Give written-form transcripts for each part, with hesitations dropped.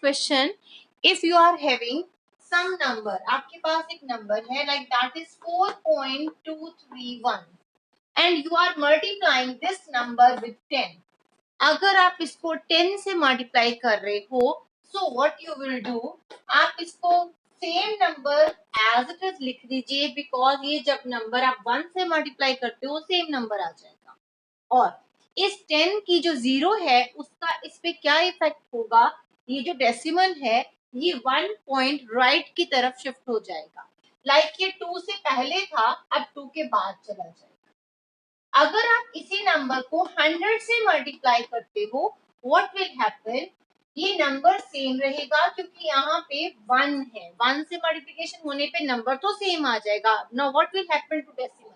Question, if you are having some number, आपके पास एक नंबर है like that is 4.231 and you are multiplying this number with 10। अगर आप इसको 10 से मल्टीप्लाई कर रहे हो, so what you will do, आप इसको same number as it is लिख दीजिए, बिकॉज ये जब नंबर आप 1 से मल्टीप्लाई करते हो सेम नंबर आ जाएगा। और इस 10 की जो जीरो है उसका इस पे क्या इफेक्ट होगा, ये जो डेसिमल है ये 1 पॉइंट राइट की तरफ शिफ्ट हो जाएगा। लाइक ये 2 से पहले था, अब 2 के बाद चला जाएगा। अगर आप इसी नंबर को 100 से मल्टीप्लाई करते हो, व्हाट विल हैपन, ये नंबर सेम रहेगा क्योंकि यहाँ पे 1 है, 1 से मल्टीप्लिकेशन होने पे नंबर तो सेम आ जाएगा। Now what will happen to decimal,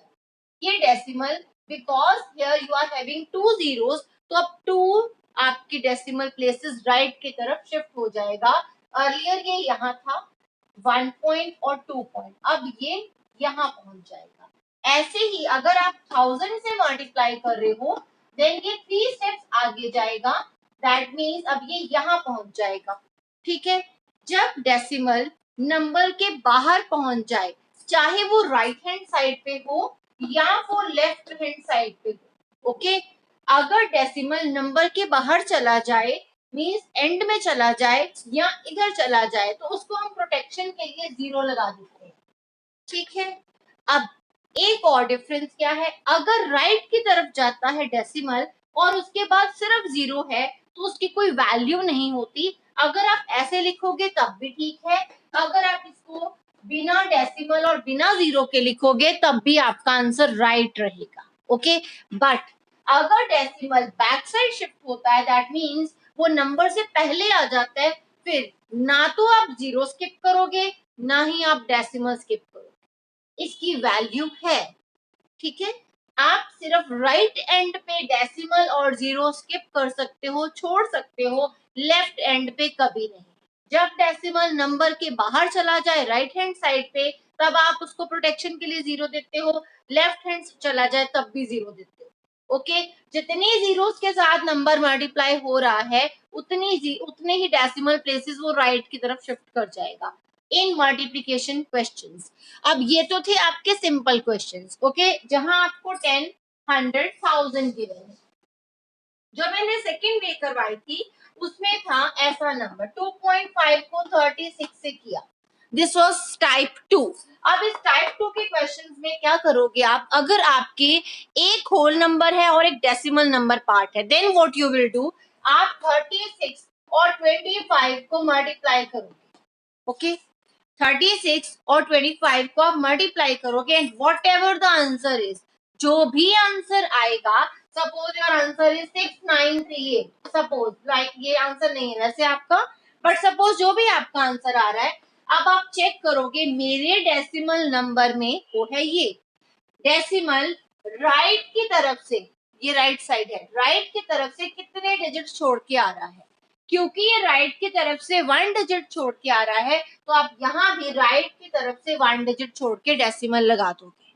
ये decimal because here you are having 2 zeros, तो अब 2 आपकी डेसिमल प्लेसेस राइट की तरफ शिफ्ट हो जाएगा। अर्लियर ये यहाँ था 1 पॉइंट और 2 पॉइंट, अब ये यहाँ पहुंच जाएगा। ऐसे ही अगर आप 1000 से मल्टीप्लाई कर रहे हो, देन ये 3 स्टेप्स आगे जाएगा, दैट मीन्स अब ये यहाँ पहुंच जाएगा। ठीक है, जब डेसिमल नंबर के बाहर पहुंच जाए, चाहे वो राइट हैंड साइड पे हो या वो लेफ्ट हैंड साइड पे हो, ओके, अगर डेसिमल नंबर के बाहर चला जाए मीन्स एंड में चला जाए या इधर चला जाए, तो उसको हम प्रोटेक्शन के लिए 0 लगा देते हैं। ठीक है, अब एक और डिफरेंस क्या है, अगर राइट की तरफ जाता है डेसिमल और उसके बाद सिर्फ 0 है तो उसकी कोई वैल्यू नहीं होती। अगर आप ऐसे लिखोगे तब भी ठीक है, अगर आप इसको बिना डेसिमल और बिना 0 के लिखोगे तब भी आपका आंसर राइट रहेगा। ओके, बट अगर डेसिमल बैक साइड शिफ्ट होता है, दैट मीन्स वो नंबर से पहले आ जाता है, फिर ना तो आप 0 स्किप करोगे ना ही आप डेसिमल स्किप करोगे, इसकी वैल्यू है। ठीक है, आप सिर्फ राइट एंड पे डेसिमल और 0 स्किप कर सकते हो, छोड़ सकते हो, लेफ्ट एंड पे कभी नहीं। जब डेसिमल नंबर के बाहर चला जाए राइट हैंड साइड पे, तब आप उसको प्रोटेक्शन के लिए 0 देते हो, लेफ्ट हैंड चला जाए तब भी 0 देते हो। ओके, जितनी जीरोस के साथ नंबर मल्टीप्लाई हो रहा है उतने ही डेसिमल प्लेसेस वो राइट की तरफ शिफ्ट कर जाएगा इन मल्टीप्लिकेशन क्वेश्चंस। अब ये तो थे आपके सिंपल क्वेश्चंस, ओके, जहां आपको 10, 100, 1000 गिवन है। जो मैंने सेकंड वे करवाई थी उसमें था ऐसा नंबर 2.5 को 36 से किया, दिस वाज टाइप 2। अब इस टाइप 2 के क्वेश्चंस में क्या करोगे आप, अगर आपके एक होल नंबर है और एक डेसिमल नंबर पार्ट है, then what you will do, आप 36 और 25 को मल्टीप्लाई करोगे। ओके, 36 और 25 को आप मल्टीप्लाई करोगे and what ever the answer is, जो भी आंसर आएगा, suppose your answer is 6938, suppose like ये आंसर नहीं है वैसे आपका, बट सपोज जो भी आपका आंसर आ रहा है, अब आप चेक करोगे मेरे डेसिमल नंबर में वो है ये डेसिमल राइट की तरफ से, ये राइट साइड है, राइट की तरफ से कितने डिजिट छोड़ के आ रहा है, क्योंकि ये राइट की तरफ से 1 डिजिट छोड़ के आ रहा है, तो आप यहाँ भी राइट की तरफ से 1 डिजिट छोड़ के डेसिमल लगा दोगे।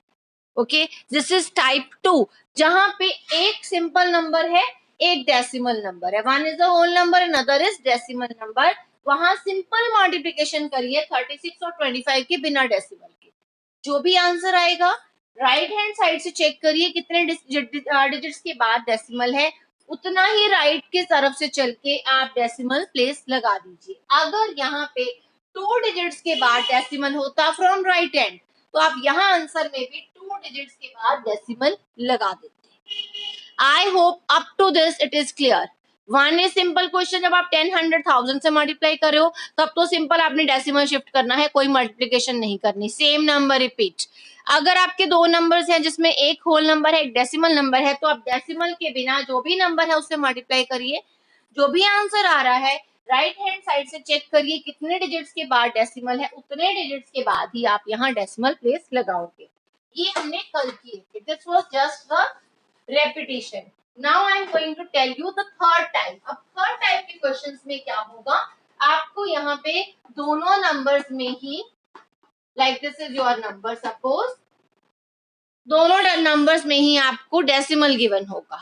ओके, दिस इज टाइप 2, जहां पे एक सिंपल नंबर है, एक डेसिमल नंबर है, one is a whole number, another is decimal number. वहां सिंपल मल्टीप्लिकेशन करिए 36 और 25 के बिना डेसिमल के, जो भी आंसर आएगा राइट हैंड साइड से चेक करिए कितने डिजिट्स के बाद डेसिमल है, उतना ही राइट की तरफ से चल के आप डेसिमल प्लेस लगा दीजिए। अगर यहाँ पे 2 डिजिट्स के बाद डेसिमल होता फ्रॉम राइट एंड, तो आप यहाँ आंसर में भी 2 डिजिट्स के बाद डेसिमल लगा देते। I hope up to this it is clear. One is simple question, जब आप 10, 100, 1000 से मल्टीप्लाई कर रहे हो तब तो सिंपल आपने डेसिमल शिफ्ट करना है, कोई मल्टीप्लिकेशन नहीं करनी, सेम नंबर रिपीट। अगर आपके दो नंबर्स हैं जिसमें एक होल नंबर है एक डेसिमल नंबर है, तो आप डेसिमल के बिना जो भी नंबर है उससे मल्टीप्लाई करिए, जो भी आंसर आ रहा है राइट हैंड साइड से चेक करिए कितने डिजिट्स के बाद डेसिमल है, उतने डिजिट्स के बाद ही आप यहाँ डेसिमल प्लेस लगाओगे। ये हमने कल किए थे, this was just the repetition. Now I am going to tell you the third type. अब थर्ड टाइप के क्वेश्चंस में क्या होगा, आपको यहाँ पे दोनों नंबर्स में ही, like this is your number, suppose दोनों नंबर्स में ही आपको डेसिमल गिवन होगा।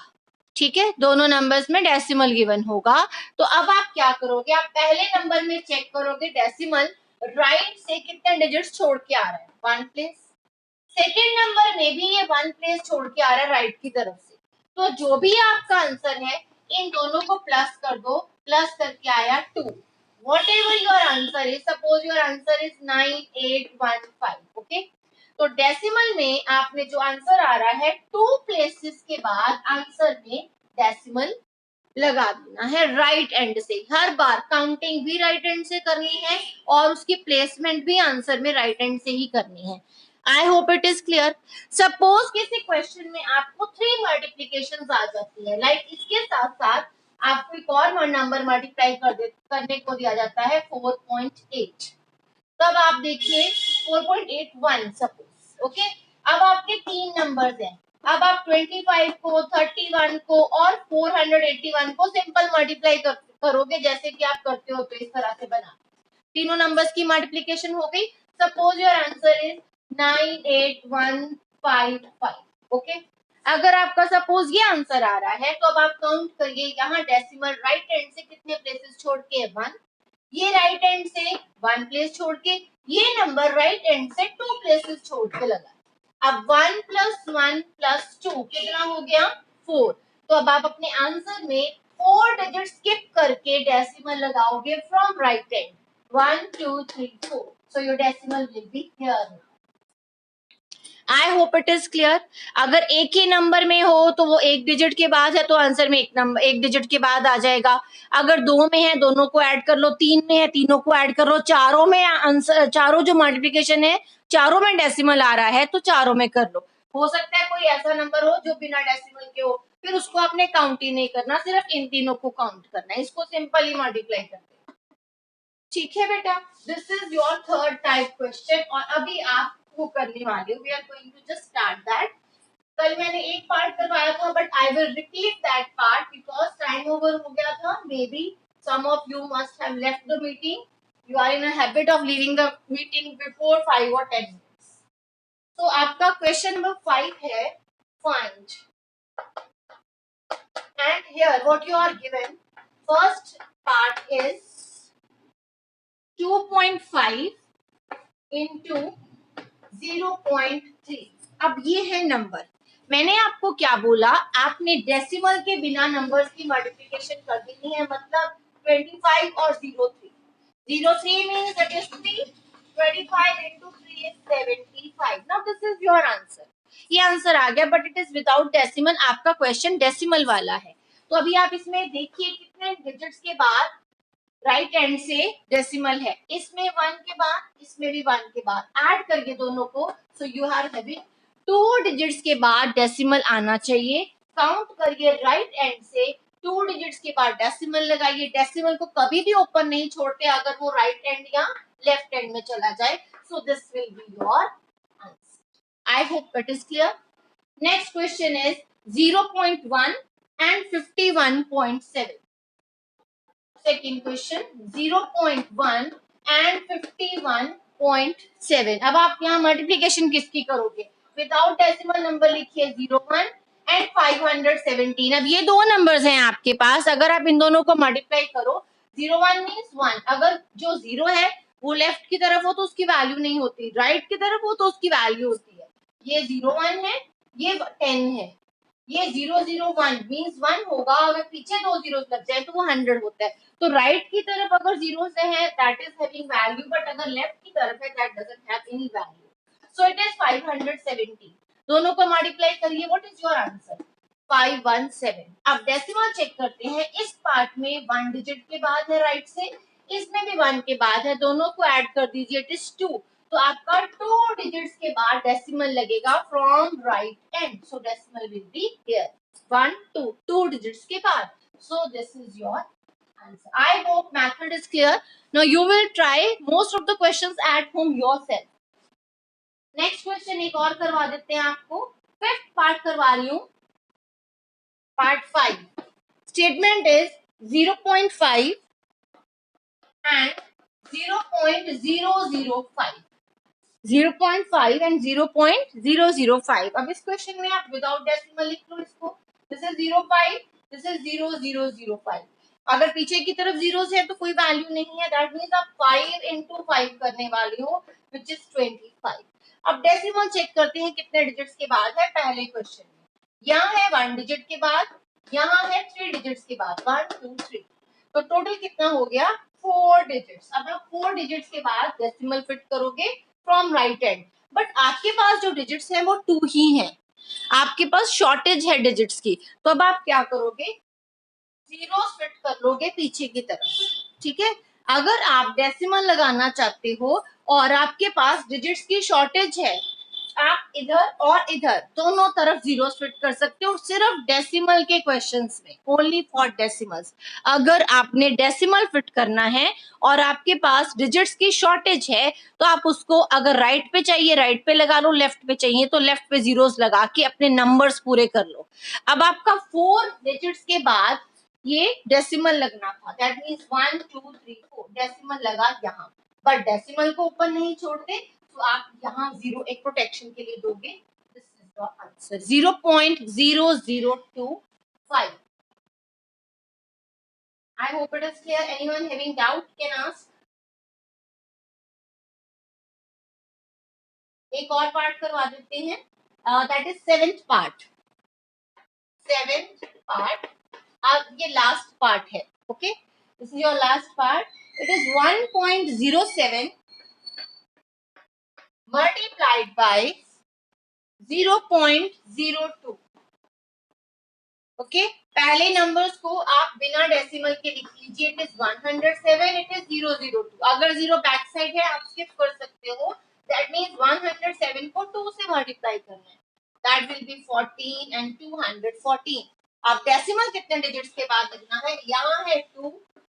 ठीक है, दोनों नंबर्स में डेसिमल गिवन होगा। तो अब आप क्या करोगे, आप पहले नंबर में चेक करोगे डेसिमल राइट से कितने डिजिट्स छोड़ के आ रहा है, 1 प्लेस। सेकेंड नंबर में भी ये 1 प्लेस छोड़ के आ रहा है राइट की तरफ से। तो जो भी आपका आंसर है इन दोनों को प्लस कर दो, प्लस करके आया 2। What ever your answer is, suppose your answer is 9815, okay. तो डेसिमल में आपने जो आंसर आ रहा है 2 प्लेसेस के बाद आंसर में डेसिमल लगा देना है राइट एंड से। हर बार काउंटिंग भी राइट एंड से करनी है और उसकी प्लेसमेंट भी आंसर में राइट एंड से ही करनी है। आई hope it is clear. Suppose किसी क्वेश्चन में आपको 3 मल्टीप्लीकेशन आ जाती है, लाइक इसके साथ साथ आपको एक और नंबर मल्टीप्लाई करने को दिया जाता है 4.8। तब आप देखिए 4.81 सपोज, ओके। अब आपके 3 नंबर्स हैं। अब आप 25 को, 31 को और 481 को सिंपल मल्टीप्लाई करोगे, जैसे कि आप करते हो तो इस तरह से बना तीनों नंबर्स की मल्टीप्लीकेशन हो गई। Suppose your answer is 98155, okay. अगर आपका सपोज ये आंसर आ रहा है तो अब आप काउंट करिए, यहाँ डेसिमल राइट हैंड से कितने प्लेसेस छोड़ के 1, ये राइट हैंड से 1 प्लेस छोड़ के, ये नंबर राइट हैंड से 2 प्लेसेस छोड़ के लगा। अब 1 + 1 + 2 कितना हो गया, 4। तो अब आप अपने आंसर में 4 डिजिट स्किप करके डेसिमल लगाओगे from right hand, 1 2 3 4। So your decimal will be here now. I hope it is clear. अगर एक ही नंबर में हो तो वो एक डिजिट के बाद है तो आंसर में एक डिजिट के बाद आ जाएगा। अगर 2 में है दोनों को ऐड कर लो, 3 में है तीनों को ऐड कर लो, चारों में आंसर, चारों जो मल्टीप्लिकेशन है चारों में डेसिमल आ रहा है तो चारों में कर लो। हो सकता है कोई ऐसा नंबर हो जो बिना डेसिमल के हो, फिर उसको आपने काउंट ही नहीं करना, सिर्फ इन तीनों को काउंट करना है, इसको सिंपली मल्टीप्लाई करते हैं। ठीक है बेटा, this is your third type question और अभी आप वो करने वाले हो, we are going to just start that. कल मैंने एक पार्ट करवाया था but I will repeat that part because time over हो गया था। Maybe some of you must have left the meeting, you are in a habit of leaving the meeting before 5 or 10 minutes। तो आपका question number 5 है, find and here what you are given, first part is 2.5 into 0.3। अब ये है number, मैंने आपको क्या बोला, आपने डेसिमल के बिना नंबर्स की मल्टीप्लिकेशन कर देनी है, मतलब 25 और 03। 03 means that is 3, 25 into 3 is 75। now this is your answer। ये आंसर आ गया but it is without decimal, आपका क्वेश्चन डेसिमल वाला है। तो अभी आप इसमें देखिए कितने डिजिट्स के बाद राइट हैंड से डेसिमल है, इसमें 1 के बाद, इसमें भी 1 के बाद, ऐड करके दोनों को, so you are having 2 digits के बाद डेसिमल आना चाहिए। काउंट करिए राइट हैंड से, 2 डिजिट्स के बाद डेसिमल लगाइए। डेसिमल को कभी भी ओपन नहीं छोड़ते अगर वो राइट हैंड या लेफ्ट हैंड में चला जाए। So this will be your answer. I hope it is clear. Next question is 0.1 and 51.7। Second question 0.1 and 51.7। अब आप यहाँ मल्टीप्लीकेशन किसकी करोगे, विदाउट डेसिमल नंबर लिखिए 01 and 517। अब ये दो नंबर्स हैं आपके पास, अगर आप इन दोनों को मल्टीप्लाई करो, 01 मीन्स 1, अगर जो 0 है वो लेफ्ट की तरफ हो तो उसकी वैल्यू नहीं होती, राइट की तरफ हो तो उसकी वैल्यू होती है। ये 01 है, ये 10 है, ये 001 मीन्स 1 होगा, अगर पीछे 2 जीरोस लग जाए तो वो 100 होता है। तो राइट की तरफ अगर 0 से है that is having value, but अगर लेफ्ट की तरफ है that doesn't have any value. So it is 517। दोनों को मल्टीप्लाई करिए, व्हाट इज योर आंसर, 517। अब डेसिमल चेक करते हैं, इस पार्ट में 1 डिजिट के बाद है राइट से, इसमें भी 1 के बाद है, दोनों को ऐड कर दीजिए, इट इज 2। तो आपका 2 डिजिट्स के बाद डेसिमल लगेगा from right and, so decimal will be here 1 2 2 digits के बाद। So this is your answer। I hope method is clear। Now you will try most of the questions at home yourself। Next question एक और करवा देते हैं आपको, fifth part करवा रही हूँ, part 5। Statement is 0.5 and 0.005। 0.5 and 0.005। अब इस क्वेश्चन में आप विदाउट डेसिमल लिख लो इसको, दिस इज 0.5, दिस इज 0.005. अगर पीछे की तरफ जीरोस है तो कोई वैल्यू नहीं है. दैट मीन्स आप 5 into 5 करने वाले हो, विच इज 25. अब डेसिमल चेक करते हैं कितने डिजिट्स के बाद है. पहले क्वेश्चन में यहाँ है 1 डिजिट के बाद, यहाँ है 3 डिजिट्स के बाद, 1 2 3. तो टोटल कितना हो गया? 4 डिजिट्स. अब आप 4 डिजिट्स के बाद डेसिमल फिट करोगे फ्रॉम राइट एंड. बट आपके पास जो डिजिट्स है वो 2 ही है, आपके पास शॉर्टेज है डिजिट्स की. तो अब आप क्या करोगे? जीरो फिट कर लोगे पीछे की तरफ. ठीक है. अगर आप डेसिमल लगाना चाहते हो और आपके पास डिजिट्स की शॉर्टेज है, आप इधर और इधर दोनों तरफ जीरो फिट कर सकते हो, सिर्फ डेसिमल के क्वेश्चंस में, ओनली फॉर डेसिमल्स. अगर आपने डेसिमल फिट करना है और आपके पास डिजिट्स की शॉर्टेज है, तो आप उसको अगर राइट पे चाहिए राइट पे लगा लो, लेफ्ट पे चाहिए तो लेफ्ट पे जीरोस लगा के अपने नंबर्स पूरे कर लो. अब आपका 4 डिजिट्स के बाद ये डेसिमल लगना था. दैट मीन्स 1 2 3 4 डेसिमल लगा यहाँ, बट डेसिमल को ऊपर नहीं छोड़ते, तो आप यहाँ जीरो एक प्रोटेक्शन के लिए दोगे. This is the answer 0.0025. I hope it is clear. Anyone having doubt can ask. एक और पार्ट करवा देते हैं. That is seventh part. Seventh part. अब ये लास्ट पार्ट है. Okay, this is your last part. It is 1.07 multiplied by 0.02. Okay, पहले numbers को आप बिना डेसिमल के लिख लीजिए. It is 107, it is 002. अगर जीरो बैक साइड है आप स्किप कर सकते हो. दैट मीन्स 107 को 2 से मल्टीप्लाई करना है. That will be 14 and 214. अब डेसिमल कितने डिजिट्स के बाद लिखना है? यहाँ है 2,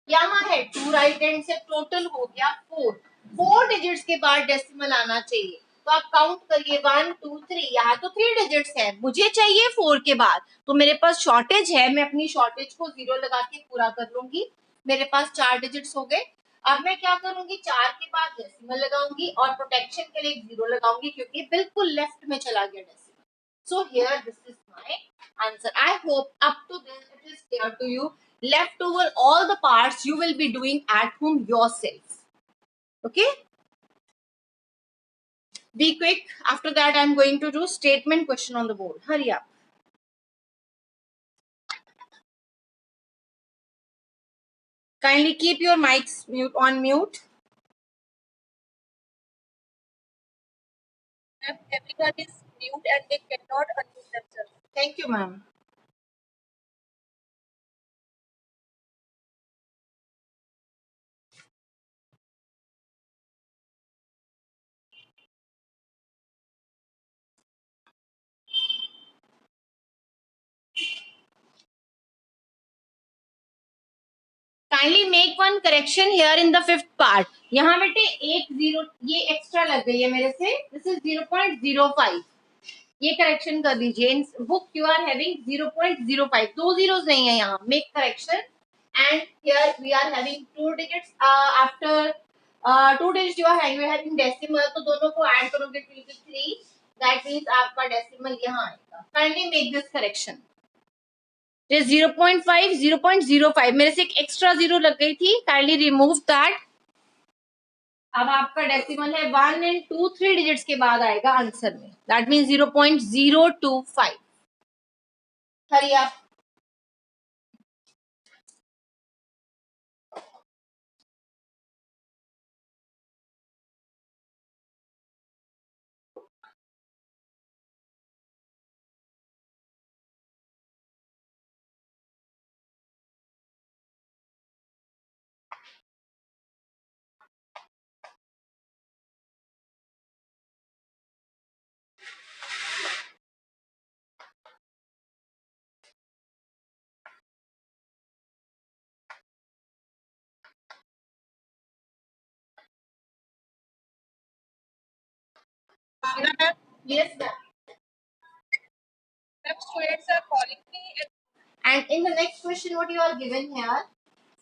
यहाँ है 2 राइट हैंड से, टोटल हो गया 4. 4 डिजिट्स के बाद डेसिमल आना चाहिए. तो आप काउंट करिए 1 2 3. यहाँ तो 3 डिजिट्स है, मुझे चाहिए 4 के बाद, तो मेरे पास शॉर्टेज है, मैं अपनी शॉर्टेज को जीरो लगा के पूरा कर लूंगी. मेरे पास 4 डिजिट्स हो गए. अब मैं क्या करूंगी? 4 के बाद डेसिमल लगाऊंगी और प्रोटेक्शन के लिए जीरो लगाऊंगी, क्योंकि बिल्कुल लेफ्ट में चला गया decimal. So here this is my answer. I hope up to this it is clear to you. Left over all the parts you will be doing at home yourself. Okay? Be quick. After that I am going to do statement question on the board. Hurry up. Kindly keep your mics on mute. Everyone is mute and they cannot unmute themselves. Thank you, ma'am. Kindly make one correction here in the fifth part. यहाँ बेटे एक zero ये extra लग गई है मेरे से. This is 0.05. ये करेक्शन कर दीजिए. In book you are having 0.05. 2 zeros नहीं है यहाँ. Make correction. And here we are having 2 digits. After 2 digits you are having decimal, तो दोनों को ऐड करोगे 2 to 3. दैट मीन्स आपका डेसिमल यहाँ आएगा. Kindly make this correction. 0.5 0.05 मेरे से एक एक्स्ट्रा जीरो लग गई थी. Kindly remove that. अब आपका डेसिमल है 1 and 2 3 डिजिट्स के बाद आएगा आंसर में. That means 0.025. हरी आप. Yes, ma'am. Students are calling me. And in the next question, what you are given here,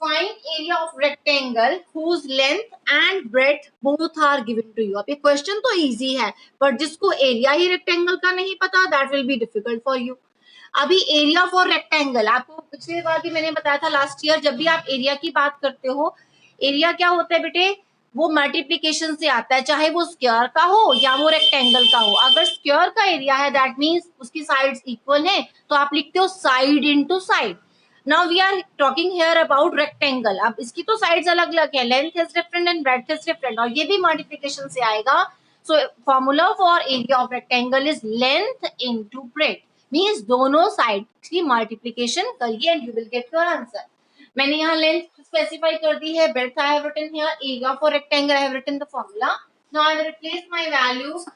find area of rectangle whose length and breadth both are given to you. अब ये question तो easy है, but जिसको area ही rectangle का नहीं पता, that will be difficult for you. अभी area for rectangle, आपको पिछली बार भी मैंने बताया था लास्ट ईयर, जब भी आप एरिया की बात करते हो, एरिया क्या होता है बेटे, वो मल्टीप्लीकेशन से आता है, चाहे वो स्क्वायर का हो या वो रेक्टेंगल का हो। अगर स्क्वायर का एरिया है दैट मीन्स उसकी साइड्स इक्वल है, तो आप लिखते हो side into side. Now we are talking here about rectangle. अब इसकी तो साइड्स अलग अलग है, length is different and breadth is different, और ये भी मल्टीप्लिकेशन से आएगा। So formula for area of rectangle is length into breadth, means दोनों साइड की मल्टीप्लिकेशन करिए and you will get your answer. मैंने यहाँ लेंथ स्पेसिफाई कर दी है, breadth I have written here, area for rectangle I have written the formula. Now I will replace my values.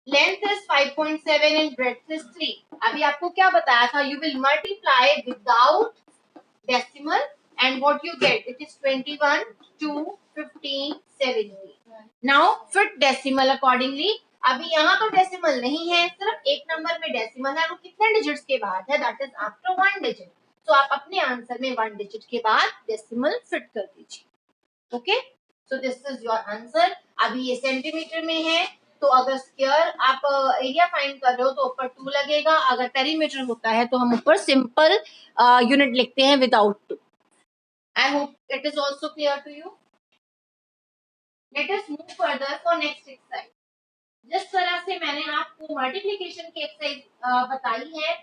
Length is 5.7 and breadth is 3. अभी आपको क्या बताया था, you will multiply without decimal and what you get, it is 21, 2, 15, 70. Now fit decimal accordingly. अभी यहाँ तो decimal नहीं है, सिर्फ एक नंबर में डेसिमल है, वो कितने डिजिट्स के बाद है, दैट इज आफ्टर 1 डिजिट। तो आप अपने आंसर में 1 डिजिट के बाद डेसिमल फिट कर दीजिए। Okay, so this is your answer. अभी ये सेंटीमीटर में है, तो अगर स्क्वायर आप एरिया फाइंड कर रहे हो तो ऊपर 2 लगेगा, अगर पेरीमीटर होता है तो हम ऊपर सिंपल यूनिट लिखते हैं without 2। I hope it is also clear to you. Let us move further for next exercise. जिस तरह से मैंने आपको मल्टीप्लिकेशन की एक्सरसाइज बताई है,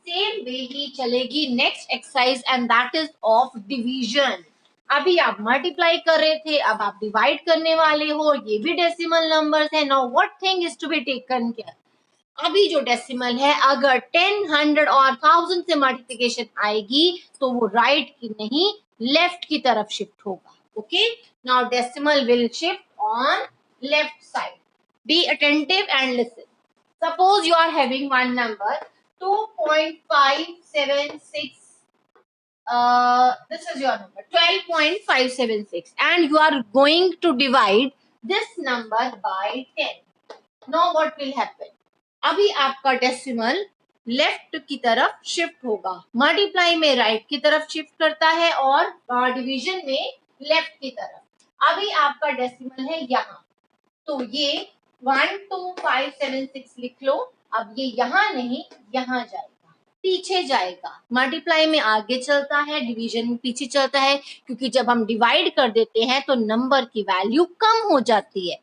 सेम वे ही चलेगी next exercise and that is of division. अभी आप मल्टीप्लाई कर रहे थे, अब आप डिवाइड करने वाले हो, ये भी डेसिमल नंबर्स है। Now what thing is to be taken care, अभी जो डेसिमल है अगर 10, 100 और 1000 से मल्टीप्लिकेशन आएगी तो वो राइट की नहीं लेफ्ट की तरफ शिफ्ट होगा। Okay, now decimal will shift on left side. Be attentive and listen. Suppose you are having one number 2.576. This is your number 12.576, and you are going to divide this number by 10. Now what will happen? अभी आपका decimal left की तरफ shift होगा, multiply में right की तरफ shift करता है और डिवीजन में लेफ्ट की तरफ। अभी आपका डेसिमल है यहाँ, तो ये 12576 लिख लो। अब ये यहाँ नहीं, यहाँ जाएगा, पीछे जाएगा। मल्टीप्लाई में आगे चलता है, डिवीजन में पीछे चलता है, क्योंकि जब हम डिवाइड कर देते हैं तो नंबर की वैल्यू कम हो जाती है।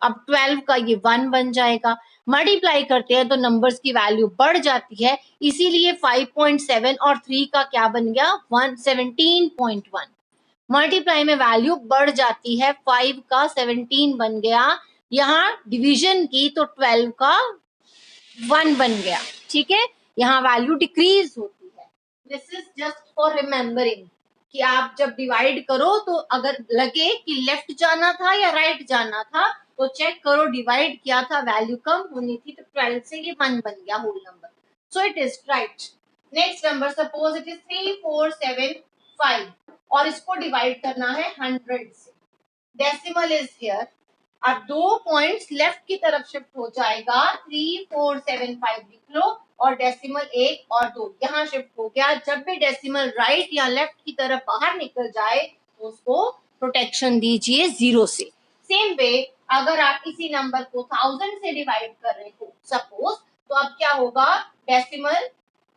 अब 12 का ये 1 बन जाएगा, मल्टीप्लाई करते हैं तो नंबर्स की वैल्यू बढ़ जाती है, इसीलिए 5.7 और 3 का क्या बन गया, 17.1। मल्टीप्लाई में वैल्यू बढ़ जाती है, 5 का 17 बन गया, यहाँ डिवीजन की तो 12 का 1 बन गया। ठीक है, यहाँ वैल्यू डिक्रीज होती है। This is just for remembering कि आप जब डिवाइड करो तो अगर लगे कि लेफ्ट जाना था या राइट जाना था तो चेक करो, डिवाइड किया था वैल्यू कम होनी थी तो 12 से ये 1 बन गया whole number, so it is right. Next number suppose it is 3475 और इसको डिवाइड करना है 100 से। डेसिमल इज हियर, अब 2 पॉइंट्स लेफ्ट की तरफ शिफ्ट हो जाएगा, 3475 लिख लो और डेसिमल 1 और 2 यहाँ शिफ्ट हो गया। जब भी डेसिमल राइट या लेफ्ट की तरफ बाहर निकल जाए तो उसको प्रोटेक्शन दीजिए 0 से। सेम वे अगर आप इसी नंबर को 1000 से डिवाइड कर रहे हो सपोज, तो अब क्या होगा, डेसिमल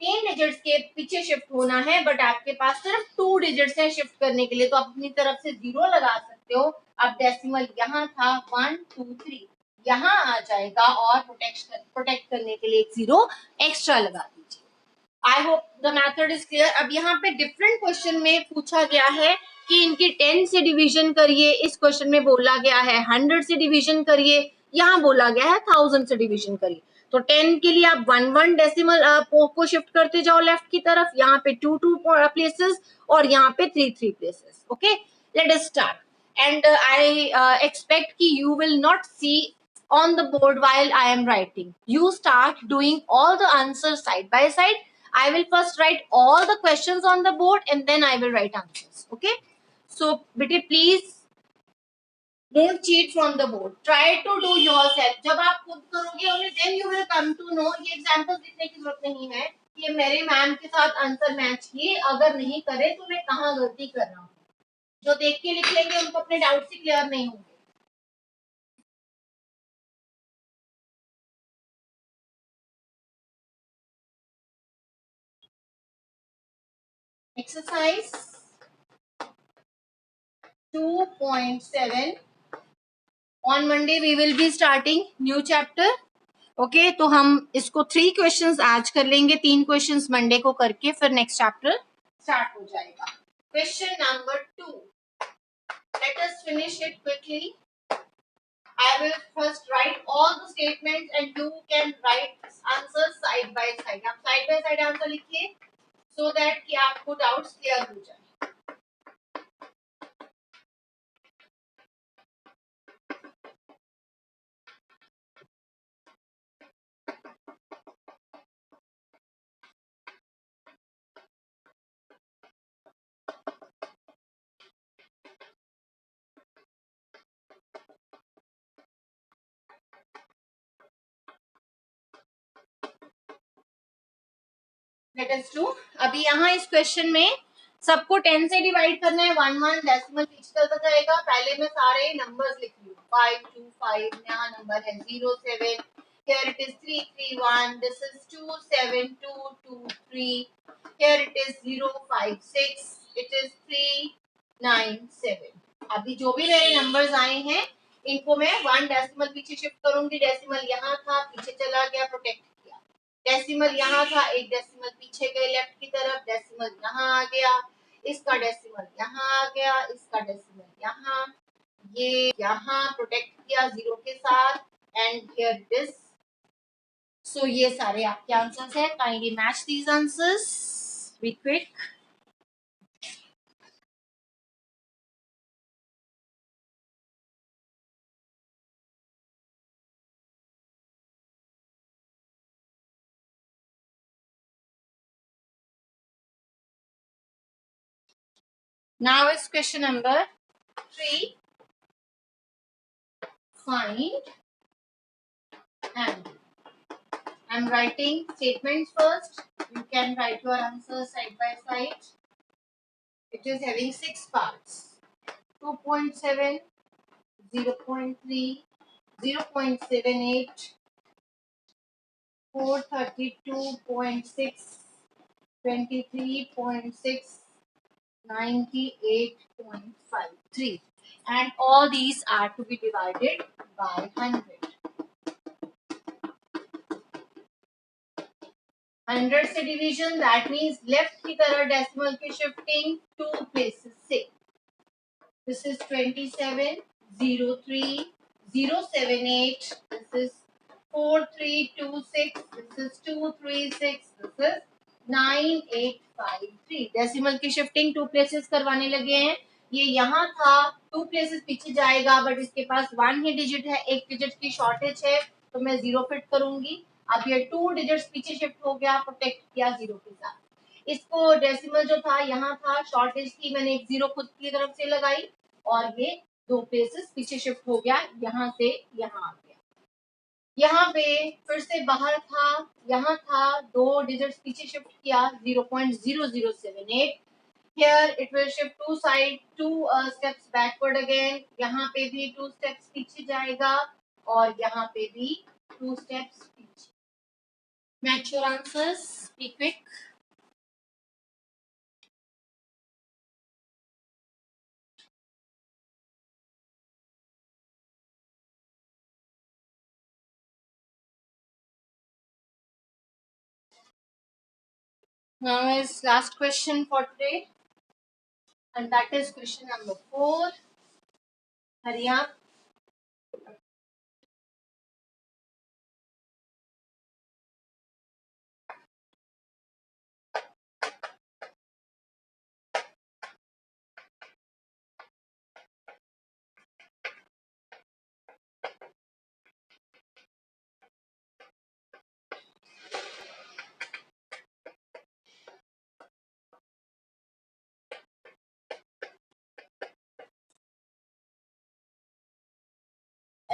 3 डिजिट्स के पीछे शिफ्ट होना है, बट आपके पास सिर्फ 2 डिजिट्स हैं शिफ्ट करने के लिए, तो आप अपनी तरफ से 0 लगा सकते हो। अब डेसिमल यहाँ था 1, 2, 3 यहाँ आ जाएगा और प्रोटेक्ट करने के लिए एक 0 एक्स्ट्रा लगा दीजिए। I hope the method is clear. अब यहाँ पे डिफरेंट क्वेश्चन में पूछा गया है कि इनकी 10 से डिवीजन करिए, इस क्वेश्चन में बोला गया है 100 से डिवीजन करिए, यहाँ बोला गया है 1000 से डिवीजन करिए। तो 10 के लिए आप 1 डेसिमल को शिफ्ट करते जाओ लेफ्ट की तरफ, यहाँ पे 2 प्लेसेस और यहाँ पे 3 places. Okay, let us start and I expect ki you will not see on the board while I am writing. You start doing all the answers side by side. I will first write all the questions on the board and then I will write answers. Okay, so bete please don't cheat from the board. Try to do yourself. जब आप खुद करोगे only then you will come to know. ये examples लिखने की जरूरत नहीं है कि मेरे मैम के साथ आंसर मैच किए, अगर नहीं करे तो मैं कहाँ गलती कर रहा हूँ। जो देख के लिख लेंगे उनको अपने डाउट से क्लियर नहीं होंगे। Exercise 2.7. On Monday we will be starting new chapter. Okay तो हम इसको 3 क्वेश्चंस आज कर लेंगे, 3 क्वेश्चंस मंडे को करके फिर नेक्स्ट चैप्टर स्टार्ट हो जाएगा. Question number 2. Let us finish it quickly. I will first write all the statements and you can write answers side by side. आप side by side आंसर लिखिए so that कि आपको doubts clear हो जाए. Let us do. अभी यहाँ इस question में सबको 10 से डिवाइड करना है. 1 डेसिमल पीछे चलता जाएगा. पहले मैं सारे नंबर्स लिख रही हूँ. 525, यहाँ नंबर है 07. Here it is 331. This is 27223. Here it is 056. It is 397. अभी जो भी मेरे नंबर्स आए हैं इनको मैं 1 डेसिमल पीछे शिफ्ट करूंगी. डेसिमल यहाँ था, पीछे चला गया, प्रोटेक्ट किया. डेसिमल यहाँ था, एक डेसिमल पीछे गए लेफ्ट की तरफ. डेसिमल यहाँ आ गया, इसका डेसिमल यहाँ आ गया, इसका डेसिमल यहाँ, ये यहाँ प्रोटेक्ट किया जीरो के साथ. And here this. सो ये सारे आपके आंसर्स है. Kindly match these answers. Be quick. Now is question number 3. Find and I'm writing statements first. You can write your answers side by side. It is having 6 parts. 2.7, 0.3, 0.78, 432.6, 23.6, 98.53. And all these are to be divided by 100. 100 से division, that means left की तरह decimal की shifting 2 places से. This is 27, 03, 078. This is 4326. This is 236. This is 9853. Decimal की shifting 2 places करवाने लगे हैं. ये यहाँ था, 2 प्लेसेस पीछे जाएगा बट इसके पास 1 ही डिजिट है, एक डिजिट की शॉर्टेज है तो मैं 0 फिट करूंगी. अब ये 2 डिजिट्स पीछे शिफ्ट हो गया, प्रोटेक्ट किया 0 के साथ. इसको डेसिमल जो था यहाँ था, शॉर्टेज थी, मैंने एक 0 खुद की तरफ से लगाई और ये 2 प्लेसेस पीछे शिफ्ट हो गया, यहाँ से यहाँ आ गया. यहाँ पे फिर से बाहर था, यहाँ था, 2 डिजिट्स पीछे शिफ्ट किया, 0.0078. Here it will shift 2 side, 2 steps backward again. यहाँ पे भी 2 steps पीछे जाएगा और यहाँ पे भी 2 steps पीछे. Match your answers. Be quick. Now is last question for today, and that is question number 4. Hurry up.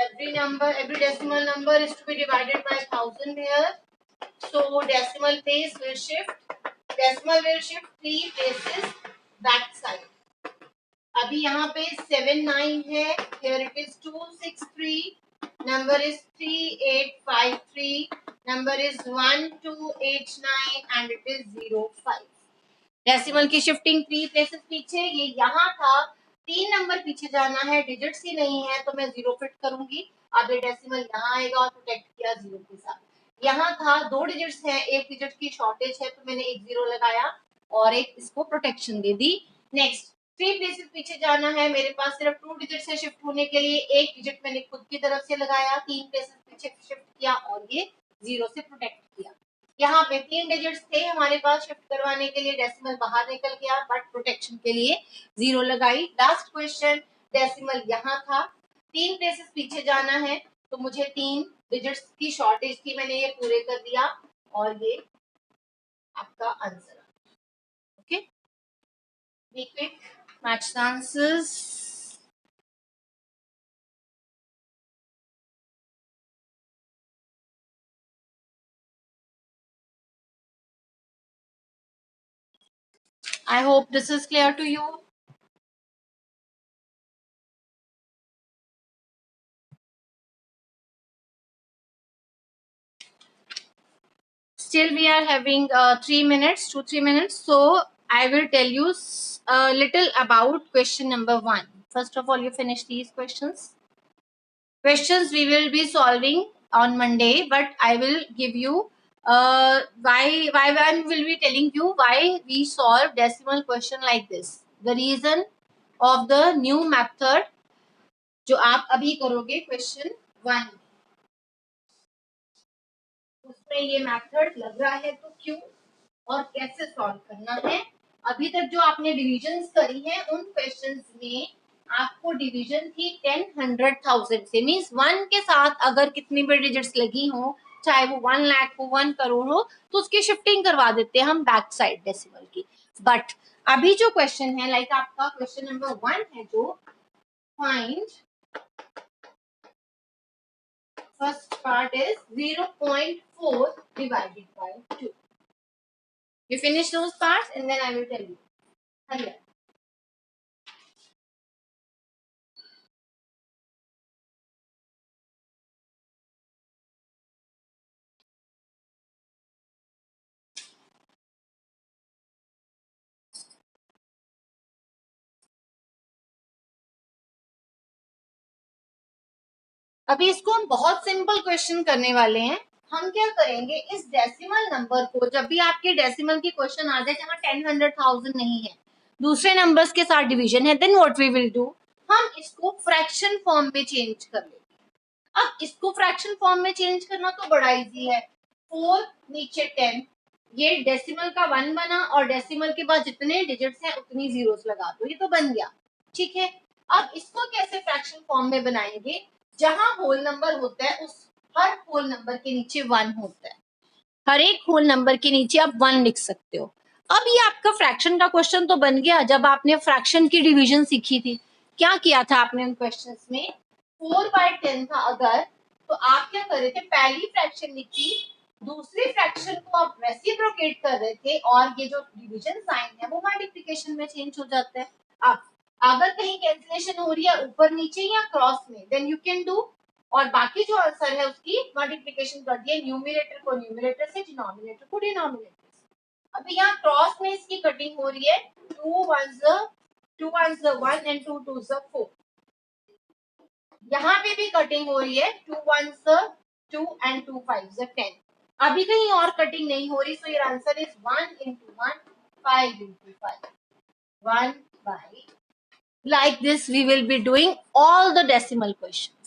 Every decimal number is to be divided by 1000 here. So decimal place will shift. Decimal will shift 3 places back side. अभी यहाँ पे 79 है. Here it is 263. Number is 3853. Number is 1289 and it is 05. Decimal की shifting 3 places पीछे, ये यहाँ था, 3 number पीछे जाना है, डिजिट्स ही नहीं है तो मैं 0 फिट करूंगी। अब ये डेसिमल यहाँ आएगा और प्रोटेक्ट किया 0 के साथ। यहाँ था 2 डिजिट्स है, 1 डिजिट की शॉर्टेज है तो मैंने एक 0 लगाया और एक इसको प्रोटेक्शन दे दी। नेक्स्ट 3 प्लेसेस पीछे जाना है, मेरे पास सिर्फ 2 डिजिट है शिफ्ट होने के लिए, एक डिजिट मैंने खुद की तरफ से लगाया, 3 प्लेसेस पीछे शिफ्ट किया और ये 0 से प्रोटेक्ट किया। यहाँ पे 3 डिजिट्स थे हमारे पास शिफ्ट करवाने के लिए, डेसिमल बाहर निकल गया बट प्रोटेक्शन के लिए 0 लगाई। लास्ट क्वेश्चन, डेसिमल यहाँ था, 3 प्लेसेस पीछे जाना है तो मुझे 3 डिजिट्स की शॉर्टेज थी, मैंने ये पूरे कर दिया और ये आपका answer. Okay, be quick, match the answers. I hope this is clear to you. Still we are having 3 minutes, 2-3 minutes. So I will tell you a little about question number 1. First of all, you finish these questions. Questions we will be solving on Monday, but I will give you why I will be telling you why we solve decimal question like this. The reason of the new method जो आप अभी करोगे question 1, उसमें ये method लग रहा है तो क्यों और कैसे सॉल्व करना है। अभी तक जो आपने डिविजन्स करी हैं उन क्वेश्चंस में आपको डिवीजन थी 10, 100,000 से, मींस 1 के साथ अगर कितनी भी डिजिट्स लगी हो, चाहे वो 1 लाख हो 1 करोड़ हो, तो उसकी शिफ्टिंग करवा देते हैं हम बैक साइड डेसिमल की। बट अभी जो क्वेश्चन है लाइक आपका क्वेश्चन नंबर 1 है जो find, first part is 0.4 divided by 2. You finish those parts and then I will tell you. Hurry up. अभी इसको हम बहुत सिंपल क्वेश्चन करने वाले हैं। हम क्या करेंगे, इस डेसिमल नंबर को, जब भी आपके डेसिमल की क्वेश्चन आ जाए जहां 10, 100,000 नहीं है, दूसरे नंबर्स के साथ डिवीजन है, then what we will do, हम इसको फ्रैक्शन फॉर्म में चेंज कर लेंगे। अब इसको फ्रैक्शन फॉर्म में चेंज करना तो बड़ा इजी है, 4 नीचे 10, ये डेसिमल का 1 बना और डेसिमल के बाद जितने डिजिट्स हैं उतनी जीरोस लगा दो, ये तो बन गया। ठीक है, अब इसको कैसे फ्रैक्शन फॉर्म में बनाएंगे, जहां होल नंबर होता है उस हर होल नंबर के नीचे 1 होता है, हर एक होल नंबर के नीचे आप 1 लिख सकते हो। अब ये आपका फ्रैक्शन का क्वेश्चन तो बन गया। जब आपने फ्रैक्शन की डिवीजन सीखी थी, क्या किया था आपने उन क्वेश्चंस में, 4/10 था अगर, तो आप क्या कर रहे थे, पहली फ्रैक्शन लिखी, दूसरे फ्रैक्शन को आप रेसिप्रोकेट कर रहे थे और ये जो डिवीजन साइन है वो मल्टीप्लिकेशन में चेंज हो जाता है। अब अगर कहीं कैंसिलेशन हो रही है ऊपर नीचे या क्रॉस में, देन यू कैन डू, और बाकी जो आंसर है उसकी मल्टीप्लिकेशन कर दिए, न्यूमरेटर को न्यूमरेटर से, डिनोमिनेटर को डिनोमिनेटर से। अभी यहाँ क्रॉस में इसकी कटिंग हो रही है, 2 1s 1 एंड 2 2s 4, यहाँ पे भी कटिंग हो रही है, 2 1s 2 एंड 2 5s 10। अभी कहीं और कटिंग नहीं हो रही, so your answer is 1 into 1, 5 into 5, 1 by, like this we will be doing all the decimal questions.